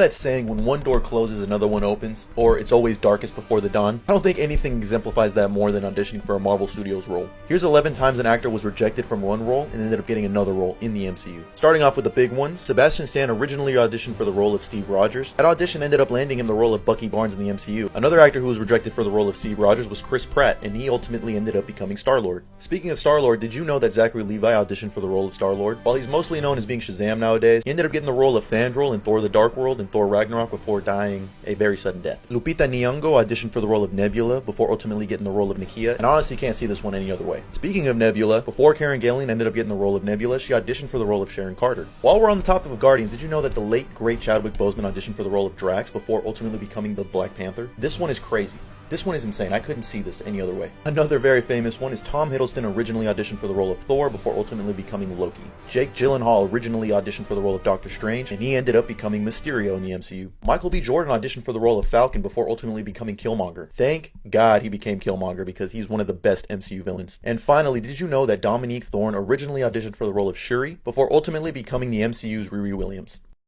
That saying, when one door closes, another one opens, or it's always darkest before the dawn. I don't think anything exemplifies that more than auditioning for a Marvel Studios role. Here's 11 times an actor was rejected from one role and ended up getting another role in the MCU. Starting off with the big ones, Sebastian Stan originally auditioned for the role of Steve Rogers. That audition ended up landing him the role of Bucky Barnes in the MCU. Another actor who was rejected for the role of Steve Rogers was Chris Pratt, and he ultimately ended up becoming Star-Lord. Speaking of Star-Lord, did you know that Zachary Levi auditioned for the role of Star-Lord? While he's mostly known as being Shazam nowadays, he ended up getting the role of Fandral in Thor: The Dark World and Thor: Ragnarok before dying a very sudden death. Lupita Nyong'o auditioned for the role of Nebula before ultimately getting the role of Nakia, and I honestly can't see this one any other way. Speaking of Nebula, before Karen Gillan ended up getting the role of Nebula, she auditioned for the role of Sharon Carter. While we're on the topic of Guardians, did you know that the late great Chadwick Boseman auditioned for the role of Drax before ultimately becoming the Black Panther? This one is crazy. This one is insane. I couldn't see this any other way. Another very famous one is Tom Hiddleston originally auditioned for the role of Thor before ultimately becoming Loki. Jake Gyllenhaal originally auditioned for the role of Doctor Strange, and he ended up becoming Mysterio in the MCU. Michael B. Jordan auditioned for the role of Falcon before ultimately becoming Killmonger. Thank God he became Killmonger because he's one of the best MCU villains. And finally, did you know that Dominique Thorne originally auditioned for the role of Shuri before ultimately becoming the MCU's Riri Williams?